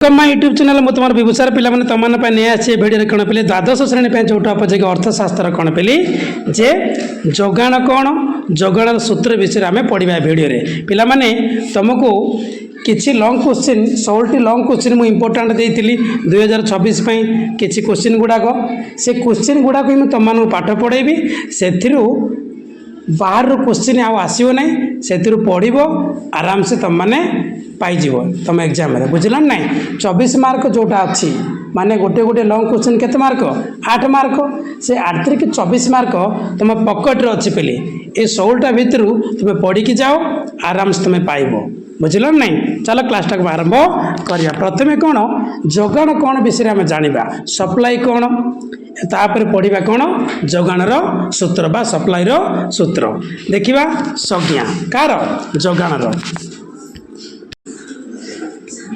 कम्मा YouTube channel मु तुम विभूषार पिला तुम नहीं आसी भिडियो कौन पे द्वादश श्रेणी छोटा उपयोगी अर्थशास्त्र कौन पे जे जोगाण कौन जोगाण सूत्र विषय आम पढ़ा भिडियो पाने तुमको किसी लॉन्ग क्वेश्चन 16 लॉन्ग क्वेश्चन मुझे इंपोर्टाट देती 2026 किसी क्वेश्चन गुड़ाक से क्वेश्चन गुड़ाक मुझे तुम पाठ पढ़ेबी से बाहर क्वेश्चन आसो ना से पढ़ आराम से तुम मैंने पाइज तुम एग्जाम बुझल ना 24 मार्क जोटा अच्छी माने गोटे गोटे लॉन्ग क्वेश्चन केते मार्क 8 मार्क से 8 3 24 मार्क तुम पॉकेट रे अच्छी पेली ए 16टा भितर तुम पढ़ी की जाओ आराम से तुम पाइब बुझल ना चलो क्लास टाक आरंभ करिया। प्रथमे कौन जोगाण कौन विषय आम जाना सप्लाई कौन तापर पढ़ा कौन जोगाणर सूत्र बा सप्लाई रो सूत्र देखिबा संज्ञा कार जोगाणर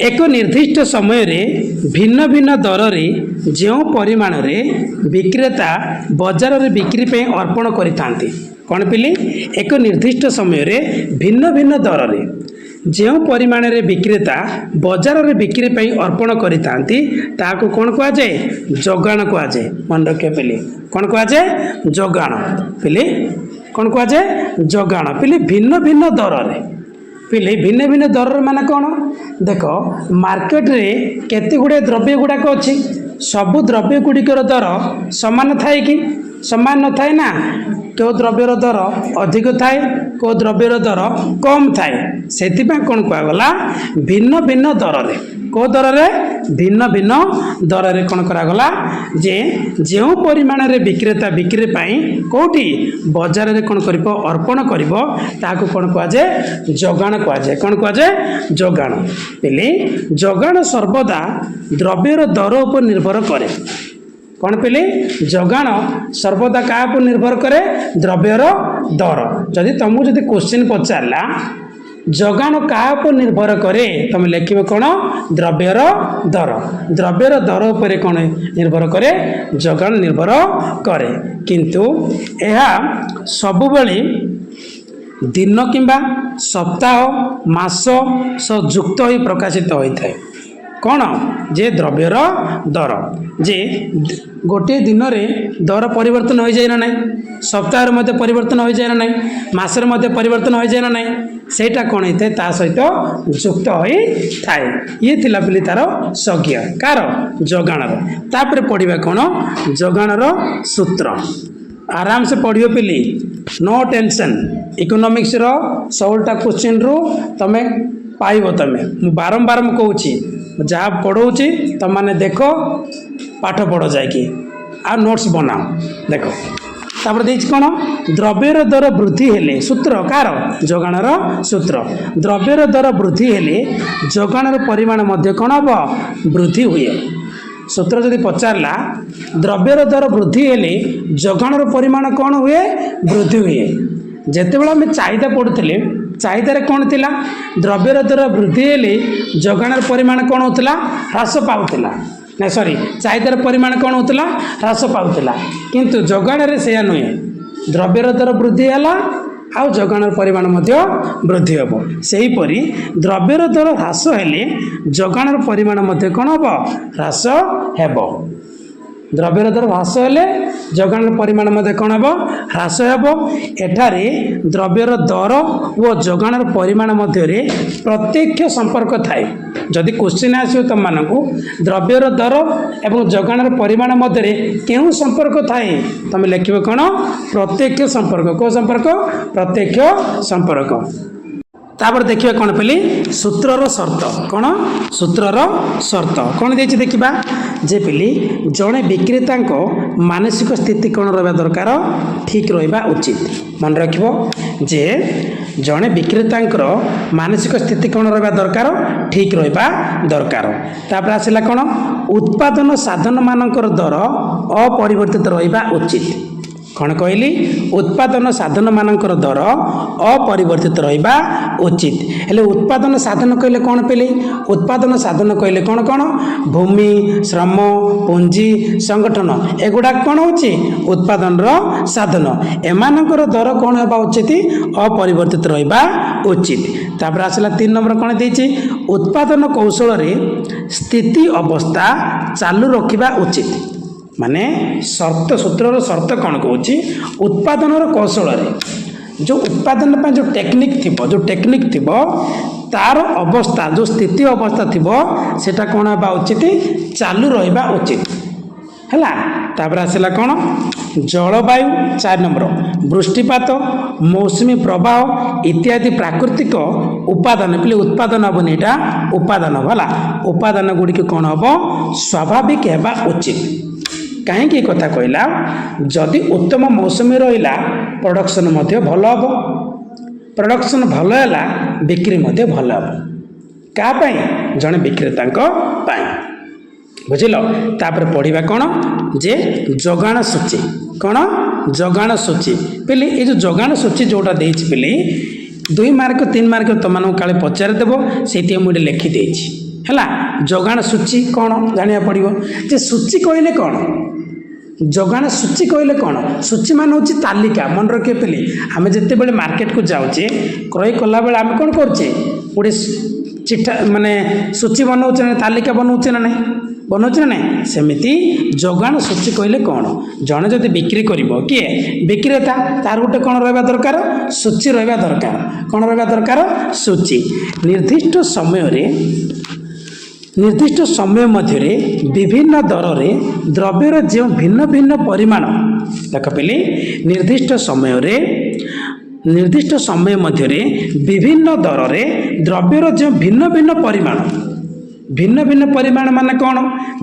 एक निर्दिष्ट समय रे भिन्न भिन्न दर रे जो परिमाण रे विक्रेता बाजार रे बिक्री पे अर्पण करितांती कौन पिली एक निर्दिष्ट समय रे भिन्न भिन्न दर रे जो परिमाण रे विक्रेता बाजार रे बिक्री पे अर्पण करितांती ताको कौन कहा जाए जोगाण कहा जाए मन रखे पिली कौन कहा जाए जोगाण पिली कौन कहा जाए जोगाण पिली भिन्न भिन्न दर रे पिले भिन्न भिन्न दर माने कौन देख मार्केट रे केते गुड़े द्रव्य गुड़ाक अच्छी सबु द्रव्य गुड़िकर दर समान थाए कि समान न थाए ना क्यों द्रव्यर दर अधिक थाए क्यों द्रव्यर दर कम थाए से कौन कहगला भिन्न भिन्न दर रे को दर रे भिन्न भिन्न दर रे कौन करागला जे जो परिमाण रे विक्रेता बिक्री पाई कोठी बाजार रे कौन करिवो अर्पण करिवो ताको कौन कहा जाए जोगाण कहा जाए कौन कहा जाए जोगाण पेले जोगाण सर्वदा द्रव्यर दर उपर निर्भर करे कौन पेले जोगाण सर्वदा क्या पर निर्भर करे द्रव्यर दर जदि तुमको जदि क्वेश्चन पचारा जोगाण क्या पर निर्भर करे तुम लिख कौन द्रव्यर दर उपर कौन निर्भर करे जोगाण निर्भर करे किंतु यह सब बेले दिन किंबा सप्ताह मास सह युक्त हो प्रकाशित होता है कौन जे द्रव्यर दर जे गोटे दिन में दर परिवर्तन हो जाए ना नहीं सप्ताह मध्य परिवर्तन हो जाए ना नहीं मासर मध्य परिवर्तन हो जाए ना नहीं सेटा कौन होता है ता सहित युक्त हो थाए ये थिला पिली तार संज्ञा कार जोगाणर तापर पढ़ा कौन जोगाणर सूत्र आराम से पढ़ियो पिली नो टेंशन इकोनॉमिक्स रो 16टा क्वेश्चन रु तमे पाइब तमे बारंबार मु कहूची जहाँ पढ़ाऊँगी तुम मैंने देख पाठ पढ़ जाकि आ नोट्स बनाओ देख तापर देख कौन द्रव्यर दर वृद्धि हेले सूत्र कार जोगाणर सूत्र द्रव्यर दर वृद्धि हेले जोगाणर परिमाण मध्य कौन हम वृद्धि हुए सूत्र जदि पचारा द्रव्यर दर वृद्धि हेले जोगाणर परिमाण कौन हुए वृद्धि हुए जिते बड़े आम चाहिदा पढ़ुले चाहिदार कौन थिला द्रव्यर दर वृद्धि हेले जोगाणर परिमाण कौन होता ह्रास पाउला ना सॉरी चाहिदार परिमाण कौन होता ह्रास पाउला किंतु जोगाण से नुहे द्रव्यर दर वृद्धि है आउ जोगाणर परिमाण वृद्धि हम से हीपरी द्रव्यर दर ह्रास हेले जोगाणर परिमाण कौन हम ह्रास हेब द्रव्यर दर ह्रास हेले जोगाणर परिमाण कौन हम ह्रास हेब एठारे द्रव्यर दर और जोगाणर परिमाण मध्य प्रत्यक्ष संपर्क थाए जदि क्वेश्चन आसो तुम मानू द्रव्यर दर एवं जोगाणर परिमाण मध्य क्यों संपर्क थाए तुम लिख कौन प्रत्यक्ष संपर्क को संपर्क प्रत्यक्ष संपर्क तापर देखिए कौन पेली सूत्रर शर्त कौन सूत्रर शर्त कौन देखिए देखा जे पेली जड़े विक्रेता मानसिक स्थिति कौन रहा दरकार ठीक रहा उचित मन रखिबो जे जड़े विक्रेता मानसिक स्थिति कौन रहा दरकार ठीक रहा दरकार तापर आसला कौन उत्पादन साधन मानकर दर अपरिवर्तित रहा उचित କ'ଣ କହିଲି ଉତ୍ପାଦନ ସାଧନ ମାନଙ୍କର ଦର ଅପରିବର୍ତ୍ତିତ ରହିବା ଉଚିତ। ହେଲେ ଉତ୍ପାଦନ ସାଧନ କହିଲେ କ'ଣ ପିଲେ ଉତ୍ପାଦନ ସାଧନ କହିଲେ କ'ଣ କ'ଣ ଭୂମି ଶ୍ରମ ପୁଞ୍ଜି ସଂଗଠନ ଏଗୁଡ଼ାକ କ'ଣ ହେଉଛି ଉତ୍ପାଦନର ସାଧନ ଏମାନଙ୍କର ଦର କ'ଣ ହେବା ଉଚିତ ଅପରିବର୍ତ୍ତିତ ରହିବା ଉଚିତ। ତାପରେ ଆସିଲା 3 ନମ୍ବର କ'ଣ ଦେଇଛି ଉତ୍ପାଦନ କୌଶଳରେ ସ୍ଥିତି ଅବସ୍ଥା ଚାଲୁ ରଖିବା ଉଚିତ। ମାନେ ସର୍ତ୍ତ ସୂତ୍ରର ସର୍ତ୍ତ କ'ଣ କହୁଛି ଉତ୍ପାଦନର କୌଶଳରେ ଯେଉଁ ଉତ୍ପାଦନ ପାଇଁ ଯେଉଁ ଟେକ୍ନିକ୍ ଥିବ ତାର ଅବସ୍ଥା ଯେଉଁ ସ୍ଥିତି ଅବସ୍ଥା ଥିବ ସେଟା କ'ଣ ହେବା ଉଚିତ ଚାଲୁ ରହିବା ଉଚିତ ହେଲା। ତାପରେ ଆସିଲା କ'ଣ ଜଳବାୟୁ 4 ନମ୍ବର ବୃଷ୍ଟିପାତ ମୌସୁମୀ ପ୍ରବାହ ଇତ୍ୟାଦି ପ୍ରାକୃତିକ ଉପାଦାନ ପିଲେ ଉତ୍ପାଦନ ହେବନି ଏଇଟା ଉପାଦାନ ହେଲା ଉପାଦାନ ଗୁଡ଼ିକ କ'ଣ ହେବ ସ୍ୱାଭାବିକ ହେବା ଉଚିତ। କାହିଁକି ଏ କଥା କହିଲା ଯଦି ଉତ୍ତମ ମୌସୁମୀ ରହିଲା ପ୍ରଡକ୍ସନ୍ ମଧ୍ୟ ଭଲ ହେବ ପ୍ରଡକ୍ସନ୍ ଭଲ ହେଲା ବିକ୍ରି ମଧ୍ୟ ଭଲ ହେବ କାହା ପାଇଁ ଜଣେ ବିକ୍ରେତାଙ୍କ ପାଇଁ ବୁଝିଲ। ତାପରେ ପଢ଼ିବା କ'ଣ ଯେ ଯୋଗାଣ ସୂଚୀ କ'ଣ ଯୋଗାଣ ସୂଚୀ ପିଲି ଏ ଯେଉଁ ଯୋଗାଣ ସୂଚୀ ଯେଉଁଟା ଦେଇଛି ପିଲି 2 ମାର୍କ 3 ମାର୍କ ତୁମମାନଙ୍କୁ କାଳେ ପଚାରିଦେବ ସେଇଥିପାଇଁ ମୁଁ ଏଠି ଲେଖିଦେଇଛି ହେଲା। ଯୋଗାଣ ସୂଚୀ କ'ଣ ଜାଣିବାକୁ ପଡ଼ିବ ଯେ ସୂଚୀ କହିଲେ କ'ଣ ଯୋଗାଣ ସୂଚୀ କହିଲେ କ'ଣ ସୂଚୀ ମାନେ ହେଉଛି ତାଲିକା ମନେ ରଖିବେ ପିଲି ଆମେ ଯେତେବେଳେ ମାର୍କେଟକୁ ଯାଉଛେ କ୍ରୟ କଲାବେଳେ ଆମେ କ'ଣ କରୁଛେ ଗୋଟେ ଚିଠା ମାନେ ସୂଚୀ ବନାଉଛେ ନା ତାଲିକା ବନାଉଛେ ନା ନାହିଁ ବନାଉଛେ ନା ନାହିଁ ସେମିତି ଯୋଗାଣ ସୂଚୀ କହିଲେ କ'ଣ ଜଣେ ଯଦି ବିକ୍ରି କରିବ କିଏ ବିକ୍ରେତା ତାର ଗୋଟେ କ'ଣ ରହିବା ଦରକାର ସୂଚୀ ରହିବା ଦରକାର କ'ଣ ରହିବା ଦରକାର ସୂଚୀ ନିର୍ଦ୍ଦିଷ୍ଟ ସମୟ ମଧ୍ୟରେ ବିଭିନ୍ନ ଦରରେ ଦ୍ରବ୍ୟର ଯେଉଁ ଭିନ୍ନ ଭିନ୍ନ ପରିମାଣ ଦେଖ ପିଲେ ନିର୍ଦ୍ଦିଷ୍ଟ ସମୟ ମଧ୍ୟରେ ବିଭିନ୍ନ ଦରରେ ଦ୍ରବ୍ୟର ଯେଉଁ ଭିନ୍ନ ଭିନ୍ନ ପରିମାଣ ମାନେ କ'ଣ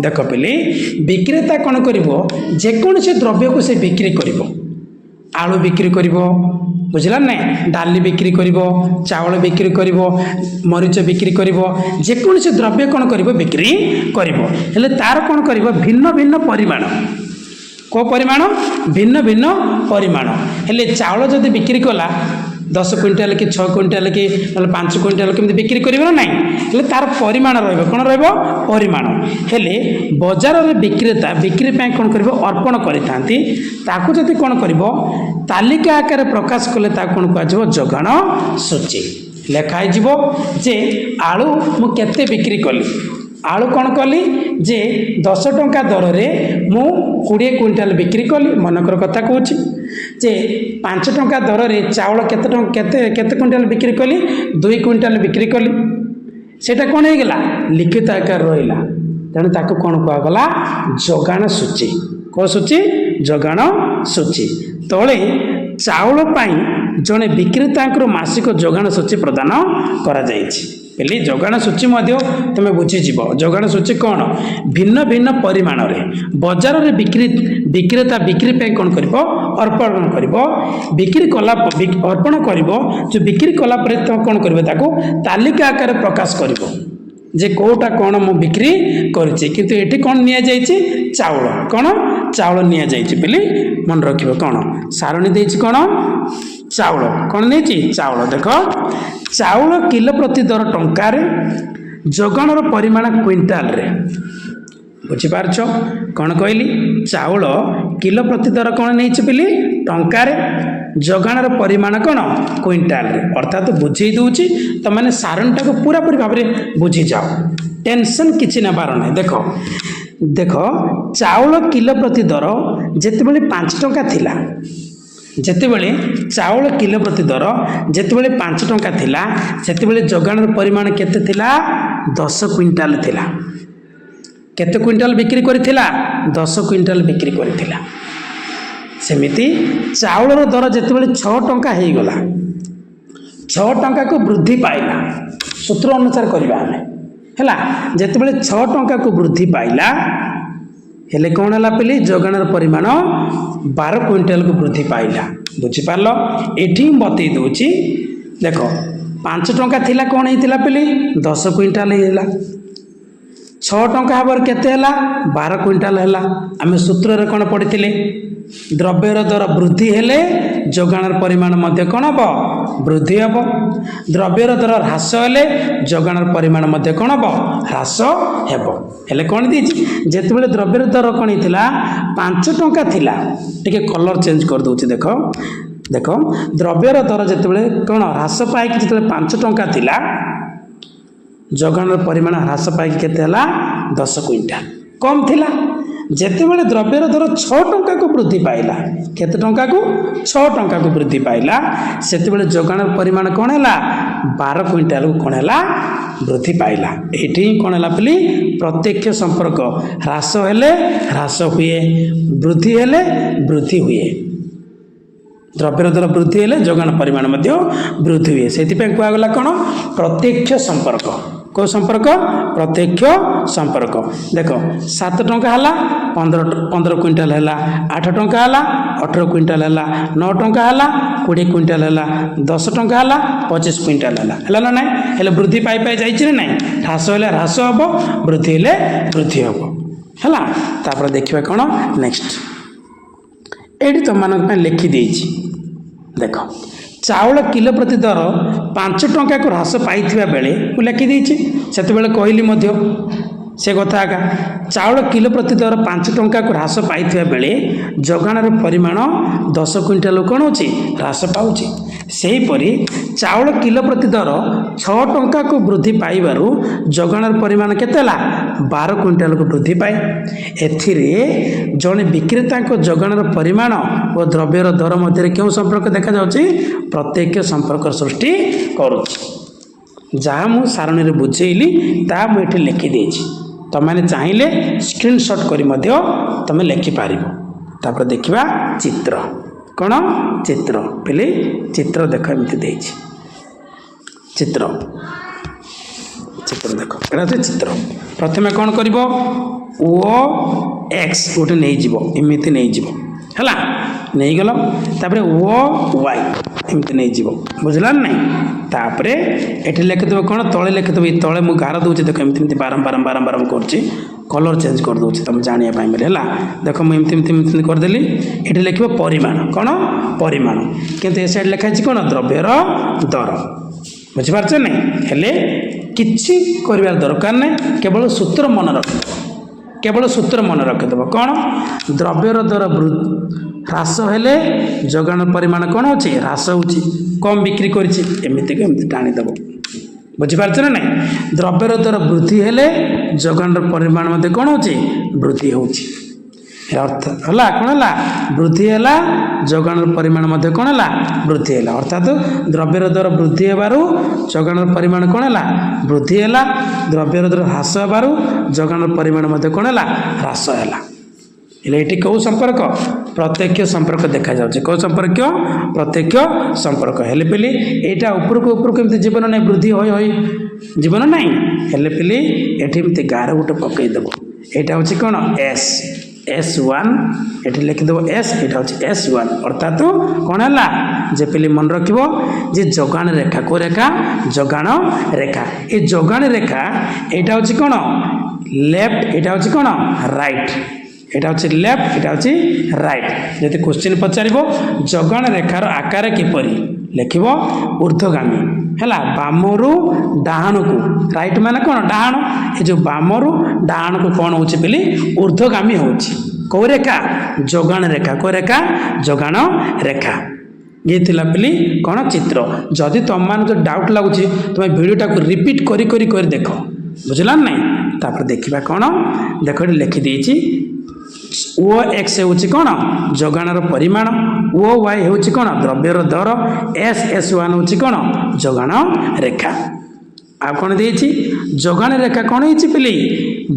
ଦେଖ ପିଲେ ବିକ୍ରେତା କ'ଣ କରିବ ଯେକୌଣସି ଦ୍ରବ୍ୟକୁ ସେ ବିକ୍ରି କରିବ ଆଳୁ ବିକ୍ରି କରିବ ବୁଝିଲା ନାହିଁ ଡାଲି ବିକ୍ରି କରିବ ଚାଉଳ ବିକ୍ରି କରିବ ମରିଚ ବିକ୍ରି କରିବ ଯେକୌଣସି ଦ୍ରବ୍ୟ କ'ଣ କରିବ ବିକ୍ରି କରିବ ହେଲେ ତାର କ'ଣ କରିବ ଭିନ୍ନ ଭିନ୍ନ ପରିମାଣ କେଉଁ ପରିମାଣ ଭିନ୍ନ ଭିନ୍ନ ପରିମାଣ ହେଲେ ଚାଉଳ ଯଦି ବିକ୍ରି କଲା 10 କୁଇଣ୍ଟାଲ କି 6 କୁଇଣ୍ଟାଲ କି ନହେଲେ 5 କୁଇଣ୍ଟାଲ କେମିତି ବିକ୍ରି କରିବ ନା ନାହିଁ ହେଲେ ତାର ପରିମାଣ ରହିବ କ'ଣ ରହିବ ପରିମାଣ ହେଲେ ବଜାରରେ ବିକ୍ରେତା ବିକ୍ରି ପାଇଁ କ'ଣ କରିବ ଅର୍ପଣ କରିଥାନ୍ତି ତାକୁ ଯଦି କ'ଣ କରିବ ତାଲିକା ଆକାରରେ ପ୍ରକାଶ କଲେ ତାକୁ କ'ଣ କୁହାଯିବ ଯୋଗାଣ ସୂଚୀ ଲେଖା ହେଇଯିବ ଯେ ଆଳୁ ମୁଁ କେତେ ବିକ୍ରି କଲି ଆଳୁ କ'ଣ କଲି ଯେ 10 ଟଙ୍କା ଦରରେ ମୁଁ 20 କୁଇଣ୍ଟାଲ ବିକ୍ରି କଲି ମନେକର କଥା କହୁଛି ଯେ 5 ଟଙ୍କା ଦରରେ ଚାଉଳ କେତେ କୁଇଣ୍ଟାଲ ବିକ୍ରି କଲି 2 କୁଇଣ୍ଟାଲ ବିକ୍ରି କଲି ସେଇଟା କ'ଣ ହେଇଗଲା ଲିଖିତ ଆକାର ରହିଲା ତେଣୁ ତାକୁ କ'ଣ କୁହାଗଲା ଯୋଗାଣ ସୂଚୀ କେଉଁ ସୂଚୀ ଯୋଗାଣ ସୂଚୀ ତଳେ ଚାଉଳ ପାଇଁ ଜଣେ ବିକ୍ରେତାଙ୍କର ମାସିକ ଯୋଗାଣ ସୂଚୀ ପ୍ରଦାନ କରାଯାଇଛି ହେଲେ ଯୋଗାଣ ସୂଚୀ ମଧ୍ୟ ତୁମେ ବୁଝିଯିବ ଯୋଗାଣ ସୂଚୀ କ'ଣ ଭିନ୍ନ ଭିନ୍ନ ପରିମାଣରେ ବଜାରରେ ବିକ୍ରେତା ବିକ୍ରି ପାଇଁ କ'ଣ କରିବ ଅର୍ପଣ କରିବ ବିକ୍ରି କଲା ଅର୍ପଣ କରିବ ଯେଉଁ ବିକ୍ରି କଲା ପରେ କ'ଣ କରିବ ତାକୁ ତାଲିକା ଆକାରରେ ପ୍ରକାଶ କରିବ ଯେ କେଉଁଟା କ'ଣ ମୁଁ ବିକ୍ରି କରିଛି କିନ୍ତୁ ଏଠି କ'ଣ ନିଆଯାଇଛି ଚାଉଳ କ'ଣ ଚାଉଳ ନିଆଯାଇଛି ବୋଲି ମନେ ରଖିବ କ'ଣ ସାରଣୀ ଦେଇଛି କ'ଣ ଚାଉଳ କ'ଣ ନେଇଛି ଚାଉଳ ଦେଖ ଚାଉଳ କିଲୋ ପ୍ରତି ଦର ଟଙ୍କାରେ ଯୋଗାଣର ପରିମାଣ କ୍ୱିଣ୍ଟାଲରେ ବୁଝିପାରୁଛ କ'ଣ କହିଲି ଚାଉଳ କିଲୋ ପ୍ରତି ଦର କ'ଣ ନେଇଛି ବୋଲି ଟଙ୍କାରେ ଯୋଗାଣର ପରିମାଣ କ'ଣ କ୍ୱିଣ୍ଟାଲରେ ଅର୍ଥାତ୍ ବୁଝେଇ ଦେଉଛି ତୁମମାନେ ସାରଣୀଟାକୁ ପୁରାପୁରି ଭାବରେ ବୁଝିଯାଅ ଟେନସନ୍ କିଛି ନେବାର ନାହିଁ ଦେଖ ଚାଉଳ କିଲୋ ପ୍ରତି ଦର ଯେତେବେଳେ 5 ଟଙ୍କା ଥିଲା ଯେତେବେଳେ ଚାଉଳ କିଲୋ ପ୍ରତି ଦର ଯେତେବେଳେ 5 ଟଙ୍କା ଥିଲା ସେତେବେଳେ ଯୋଗାଣର ପରିମାଣ କେତେ ଥିଲା 10 କୁଇଣ୍ଟାଲ ଥିଲା କେତେ କୁଇଣ୍ଟାଲ ବିକ୍ରି କରିଥିଲା 10 କୁଇଣ୍ଟାଲ ବିକ୍ରି କରିଥିଲା ସେମିତି ଚାଉଳର ଦର ଯେତେବେଳେ 6 ଟଙ୍କା ହେଇଗଲା 6 ଟଙ୍କାକୁ ବୃଦ୍ଧି ପାଇଲା ସୂତ୍ର ଅନୁସାରେ କରିବା ଆମେ ହେଲା ଯେତେବେଳେ 6 ଟଙ୍କାକୁ ବୃଦ୍ଧି ପାଇଲା ହେଲେ କ'ଣ ହେଲା ପିଲି ଯୋଗାଣର ପରିମାଣ 12 କୁଇଣ୍ଟାଲକୁ ବୃଦ୍ଧି ପାଇଲା ବୁଝିପାରିଲ ଏଠି ମୁଁ ବତେଇ ଦେଉଛି ଦେଖ 5 ଟଙ୍କା ଥିଲା କ'ଣ ହେଇଥିଲା ପିଲି 10 କୁଇଣ୍ଟାଲ ହେଇଗଲା 6 टंका हबार केते हैला 12 क्विंटाल हैला। आमे सूत्र रे कोन पढिथिले द्रव्यर दर वृद्धि हेले जोगाणर परिमाण मध्य कोन हबो वृद्धि हबो। द्रव्यर दर ह्रास हेले जोगाणर परिमाण मध्य कोन हबो ह्रास हेबो। हेले कोन दिछि जेतेबेले द्रव्यर दर कोन हितला 5 टंका थिला टिके कलर चेंज कर दोछि देखो देखो द्रव्यर दर जेतेबेले कोन ह्रास पाई कि जेतेबेले 5 टंका थिला जोगाणर परिमाण ह्रास पाई केते हला 10 क्विंटाल कम थिला। जेतेबेले द्रव्यर दर 6 टंका को वृद्धि पाइला केते टंका को 6 टंका को वृद्धि पाइला सेतेबेले जोगाणर परिमाण कोन हैला 12 क्विंटाल को कोन हैला वृद्धि पाइला। एठी कोन हैला पली प्रत्यक्ष संपर्क ह्रास हेले ह्रास हुए वृद्धि हेले वृद्धि हुए। द्रव्यर दर वृद्धि हेले जोगाण परिमाण मध्य वृद्धि हुए सेति पे कुआ गला कोन प्रत्यक्ष संपर्क। को संपर्क प्रत्यक्ष संपर्क देखो 7 टंका हला 15 क्विंटाल हला 8 टंका हला 18 क्विंटाल हला 9 टंका हला 20 क्विंटाल हला 10 टंका हला 25 क्विंटाल हला हला ना नहीं हेले वृद्धि पाई पाई जाई छि नहीं ह्रास हेले ह्रास हबो वृद्धि हेले वृद्धि हबो हला। तापर देखिबा कोन नेक्स्ट एडी तो मानक पे लिखि देछि देखो चाउल किलो प्रति दर 5 टंका को ह्रास पाई बेले मुझे लिखि देछि सेते बेले कहली मध्य से कथा आगा चाउल किलो प्रति दर 5 टंका को ह्रास पाई बेले जोगाणर परिमाण 10 क्विंटाल कौन होची ह्रास पाउची। सेहीपरि चाउल किलो प्रति दर 6 टंका को वृद्धि पाइबारु जोगाणर परिमाण केतेला 12 क्विंटाल को वृद्धि पाए। एथिरे जने विक्रेता को जोगाणर परिमाण और द्रव्यर दर मध्य क्यों संपर्क देखा जाउची प्रत्यक्ष संपर्क सृष्टि करूची। जहाँ मु सारणी रे बुझेइली ता मु एठी लिखि देछि तमाने चाहिले स्क्रीनशॉट करी मध्य तमे लिखि पारिबो। तापर देखिबा चित्र कौन चित्र पहले चित्र देख एमती देछि चित्र चित्र देख एटा चित्र प्रथमे कौन करिवो ओ एक्स गोटे नहीं जीवो एमती नहीं जीवो हला नहीं गलो तापरे ओ वाई एमती नहीं जीवो बुझला नहीं तापरे एठी लिखि देबो कोन तळे लिखि देबो तळे मु गार दोछि देखो एमती एमती बारंबार बारंबार करछि कलर चेंज कर दोछि तुम जानिया पाइ बेले हला देखो मु एमती एमती एमती कर देली एठी लिखिबो परिमाण कोन परिमाण किंतु ए साइड लिखा छि कोन द्रव्यर दर बुझि पारछ नै हेले किछि करबार दरकार नै केवल सूत्र मन रख केवल सूत्र मन रखिदेव कौन द्रव्यर दर ह्रास हेले जोगाण परिमाण कौन होची ह्रास होची कम बिक्री करिछि एमिति टाणीदेव बुझिपारछ ना नहीं द्रव्यर दर वृद्धि हेले जोगाण परिमाण मध्य कौन होची वृद्धि होची अर्थ हला कौन हला वृद्धि हेला जोगाण परिमाण मध्य कौन हला वृद्धि हेला अर्थात द्रव्यर दर वृद्धि हेबारु जोगाण परिमाण कौन हला वृद्धि हेला द्रव्यर दर ह्रास हेबारु जोगाण परिमाण मध्य कौन हला ह्रास हेला। एटी कौ संपर्क प्रत्यक्ष संपर्क देखा जाउछे कौ संपर्क प्रत्यक्ष संपर्क हेले पेली एटा ऊपर केमती जीवन नै वृद्धि होय होय जीवन नै हेले पेली एठी एमती गार गुटे पकई देबो एटा होची कोन एस S1 एठी लिखि देबो S एटा होची S1 अर्थात कोन हला जे पेली मन रखिबो जे जोगाण रेखा को रेखा जोगाण रेखा ए जोगाण रेखा एटा होची कोन लेफ्ट एटा होची कोन राइट एटा होची लेफ्ट एटा होची राइट जति क्वेश्चन पचारिबो जोगाण रेखार आकार किपरि लिखिबो ऊर्ध्वगामी हैला बामरु डाहाण को राइट माने कोन डाहाण ए जो बामरु डाहाण को कोन होची पेली ऊर्ध्वगामी होची को रेखा जोगाण रेखा को रेखा जोगाण रेखा ये थिला पेली कोन चित्र जदि तुम मान जो डाउट लागुची तुम वीडियोटा को रिपीट करी करी करी देखो बुझला नै तापर देखिबा कोन देखो लिखि देछि ओ एक्स होची कोन जोगाणर परिमाण ओ वाई होची कोन द्रव्यर दर S1 होची कोन जोगाण रेखा आ कोन देछि जोगाण रेखा कोन हिची पेली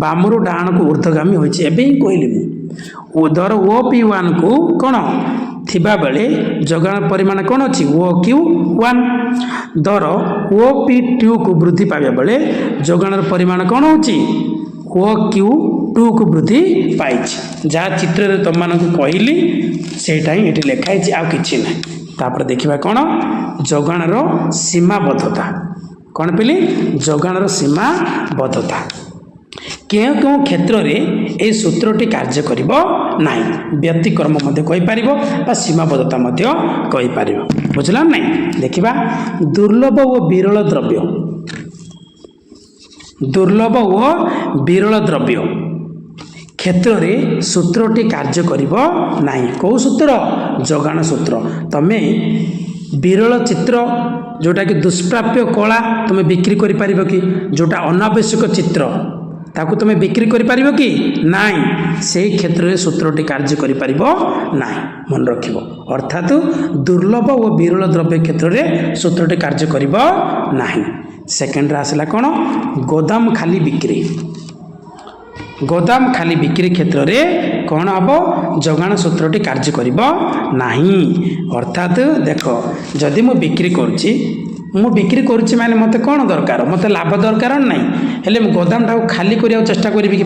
बामरु डाहाण को ऊर्ध्वगामी होची एबे ही कहली मु ओ दर OP1 को कोन थिबा बेले जोगाण परिमाण कोन अछि OQ1 दर OP2 को वृद्धि पाबे बेले जोगाणर परिमाण कोन होची OQ2 को वृद्धि पाई जहाँ चित्र रे तुम मानक कहली सेटा ही एठी लिखाई आ किछि नै तापर देखिबा कोन जोगाणर सीमाबद्धता कोन पेली जोगाणर सीमाबद्धता କେଉଁ କେଉଁ କ୍ଷେତ୍ରରେ ଏହି ସୂତ୍ରଟି କାର୍ଯ୍ୟ କରିବ ନାହିଁ। ବ୍ୟତିକ୍ରମ ମଧ୍ୟ କହିପାରିବ ବା ସୀମାବଦ୍ଧତା ମଧ୍ୟ କହିପାରିବ। ବୁଝିଲା ନାହିଁ? ଦେଖିବା ଦୁର୍ଲଭ ଓ ବିରଳ ଦ୍ରବ୍ୟ। ଦୁର୍ଲଭ ଓ ବିରଳ ଦ୍ରବ୍ୟ କ୍ଷେତ୍ରରେ ସୂତ୍ରଟି କାର୍ଯ୍ୟ କରିବ ନାହିଁ। କେଉଁ ସୂତ୍ର? ଯୋଗାଣ ସୂତ୍ର। ତମେ ବିରଳ ଚିତ୍ର ଯେଉଁଟାକି ଦୁଷ୍ପ୍ରାପ୍ୟ କଳା ତୁମେ ବିକ୍ରି କରିପାରିବ କି? ଯେଉଁଟା ଅନାବଶ୍ୟକ ଚିତ୍ର ତାକୁ ତୁମେ ବିକ୍ରି କରିପାରିବ କି? ନାହିଁ। ସେହି କ୍ଷେତ୍ରରେ ସୂତ୍ରଟି କାର୍ଯ୍ୟ କରିପାରିବ ନାହିଁ। ମନେ ରଖିବ। ଅର୍ଥାତ୍ ଦୁର୍ଲଭ ଓ ବିରଳ ଦ୍ରବ୍ୟ କ୍ଷେତ୍ରରେ ସୂତ୍ରଟି କାର୍ଯ୍ୟ କରିବ ନାହିଁ। ସେକେଣ୍ଡରେ ଆସିଲା କ'ଣ? ଗୋଦାମ ଖାଲି ବିକ୍ରି। ଗୋଦାମ ଖାଲି ବିକ୍ରି କ୍ଷେତ୍ରରେ କ'ଣ ହେବ? ଯୋଗାଣ ସୂତ୍ରଟି କାର୍ଯ୍ୟ କରିବ ନାହିଁ। ଅର୍ଥାତ୍ ଦେଖ, ଯଦି ମୁଁ ବିକ୍ରି କରୁଛି, ମୁଁ ବିକ୍ରି କରୁଛି ମାନେ ମୋତେ କ'ଣ ଦରକାର? ମୋତେ ଲାଭ ଦରକାର ନାହିଁ। ହେଲେ ମୁଁ ଗୋଦାମଟାକୁ ଖାଲି କରିବାକୁ ଚେଷ୍ଟା କରିବି କି?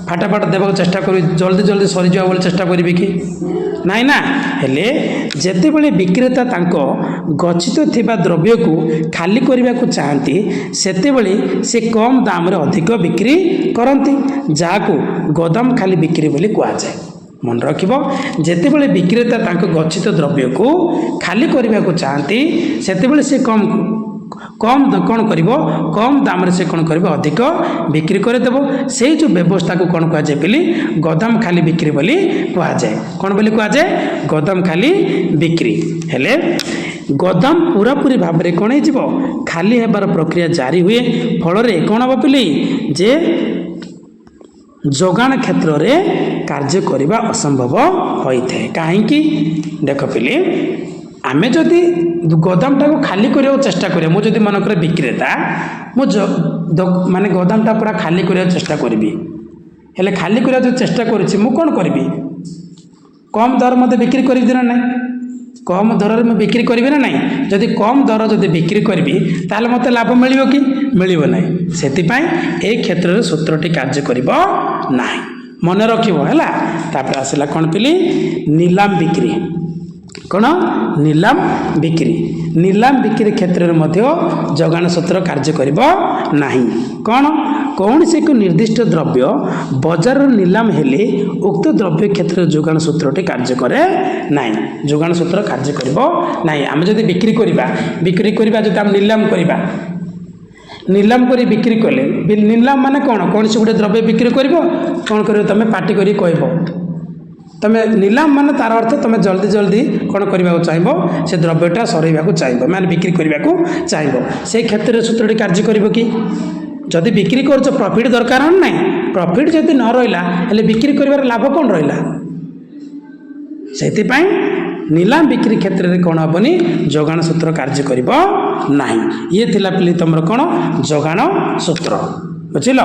ଫାଟାଫାଟ ଦେବାକୁ ଚେଷ୍ଟା କରିବି, ଜଲ୍ଦି ଜଲ୍ଦି ସରିଯିବା ବୋଲି ଚେଷ୍ଟା କରିବି କି? ନାହିଁ ନା। ହେଲେ ଯେତେବେଳେ ବିକ୍ରେତା ତାଙ୍କ ଗଚ୍ଛିତ ଥିବା ଦ୍ରବ୍ୟକୁ ଖାଲି କରିବାକୁ ଚାହାନ୍ତି, ସେତେବେଳେ ସେ କମ୍ ଦାମରେ ଅଧିକ ବିକ୍ରି କରନ୍ତି, ଯାହାକୁ ଗୋଦାମ ଖାଲି ବିକ୍ରି ବୋଲି କୁହାଯାଏ। ମନେ ରଖିବ, ଯେତେବେଳେ ବିକ୍ରେତା ତାଙ୍କ ଗଚ୍ଛିତ ଦ୍ରବ୍ୟକୁ ଖାଲି କରିବାକୁ ଚାହାନ୍ତି, ସେତେବେଳେ ସେ କମ୍ କ'ଣ କରିବ? କମ୍ ଦାମରେ ସେ କ'ଣ କରିବ? ଅଧିକ ବିକ୍ରି କରିଦେବ। ସେଇ ଯେଉଁ ବ୍ୟବସ୍ଥାକୁ କ'ଣ କୁହାଯାଏ ବୋଲି? ଗୋଦାମ ଖାଲି ବିକ୍ରି ବୋଲି କୁହାଯାଏ। କ'ଣ ବୋଲି କୁହାଯାଏ? ଗୋଦାମ ଖାଲି ବିକ୍ରି। ହେଲେ ଗୋଦାମ ପୁରାପୁରି ଭାବରେ କ'ଣ ହେଇଯିବ? ଖାଲି ହେବାର ପ୍ରକ୍ରିୟା ଜାରି ହୁଏ। ଫଳରେ କ'ଣ ହେବ ପିଲି? ଯେ ଯୋଗାଣ କ୍ଷେତ୍ରରେ କାର୍ଯ୍ୟ କରିବା ଅସମ୍ଭବ ହୋଇଥାଏ। କାହିଁକି? ଦେଖ ପିଲି, ଆମେ ଯଦି ଗୋଦାମଟାକୁ ଖାଲି କରିବାକୁ ଚେଷ୍ଟା କରିବା, ମୁଁ ଯଦି ମନେକର ବିକ୍ରେତା, ମୁଁ ମାନେ ଗୋଦାମଟା ପୁରା ଖାଲି କରିବାକୁ ଚେଷ୍ଟା କରିବି। ହେଲେ ଖାଲି କରିବାକୁ ଯଦି ଚେଷ୍ଟା କରୁଛି, ମୁଁ କ'ଣ କରିବି? କମ୍ ଦର ମୋତେ ବିକ୍ରି କରିବି ନା ନାହିଁ? କମ୍ ଦରରେ ମୁଁ ବିକ୍ରି କରିବି ନା ନାହିଁ? ଯଦି କମ୍ ଦର ଯଦି ବିକ୍ରି କରିବି, ତାହେଲେ ମୋତେ ଲାଭ ମିଳିବ କି? ମିଳିବ ନାହିଁ। ସେଥିପାଇଁ ଏହି କ୍ଷେତ୍ରରେ ସୂତ୍ରଟି କାର୍ଯ୍ୟ କରିବ ନାହିଁ। ମନେ ରଖିବ ହେଲା। ତାପରେ ଆସିଲା କ'ଣ ପିଲି? ନିଲାମ ବିକ୍ରି। କ'ଣ? ନିଲାମ ବିକ୍ରି। ନିଲାମ ବିକ୍ରି କ୍ଷେତ୍ରରେ ମଧ୍ୟ ଯୋଗାଣ ସୂତ୍ର କାର୍ଯ୍ୟ କରିବ ନାହିଁ। କ'ଣ? କୌଣସି ଏକ ନିର୍ଦ୍ଦିଷ୍ଟ ଦ୍ରବ୍ୟ ବଜାରର ନିଲାମ ହେଲେ ଉକ୍ତ ଦ୍ରବ୍ୟ କ୍ଷେତ୍ରରେ ଯୋଗାଣ ସୂତ୍ରଟି କାର୍ଯ୍ୟ କରେ ନାହିଁ। ଯୋଗାଣ ସୂତ୍ର କାର୍ଯ୍ୟ କରିବ ନାହିଁ। ଆମେ ଯଦି ବିକ୍ରି କରିବା ଯଦି ଆମେ ନିଲାମ କରିବା, ନିଲାମ କରି ବିକ୍ରି କଲେ, ନିଲାମ ମାନେ କ'ଣ? କୌଣସି ଗୋଟେ ଦ୍ରବ୍ୟ ବିକ୍ରି କରିବ, କ'ଣ କରିବ? ତୁମେ ପାଟି କରି କହିବ। ତୁମେ ନିଲାମ ମାନେ ତା'ର ଅର୍ଥ ତୁମେ ଜଲ୍ଦି ଜଲ୍ଦି କ'ଣ କରିବାକୁ ଚାହିଁବ? ସେ ଦ୍ରବ୍ୟଟା ସରାଇବାକୁ ଚାହିଁବ, ମାନେ ବିକ୍ରି କରିବାକୁ ଚାହିଁବ। ସେହି କ୍ଷେତ୍ରରେ ସୂତ୍ରଟି କାର୍ଯ୍ୟ କରିବ କି? ଯଦି ବିକ୍ରି କରୁଛ, ପ୍ରଫିଟ୍ ଦରକାର ନାହିଁ। ପ୍ରଫିଟ୍ ଯଦି ନ ରହିଲା, ହେଲେ ବିକ୍ରି କରିବାର ଲାଭ କ'ଣ ରହିଲା? ସେଥିପାଇଁ ନିଲାମ ବିକ୍ରି କ୍ଷେତ୍ରରେ କ'ଣ ହେବନି? ଯୋଗାଣ ସୂତ୍ର କାର୍ଯ୍ୟ କରିବ ନାହିଁ। ଇଏ ଥିଲା ପିଲି ତୁମର କ'ଣ? ଯୋଗାଣ ସୂତ୍ର। ବୁଝିଲ?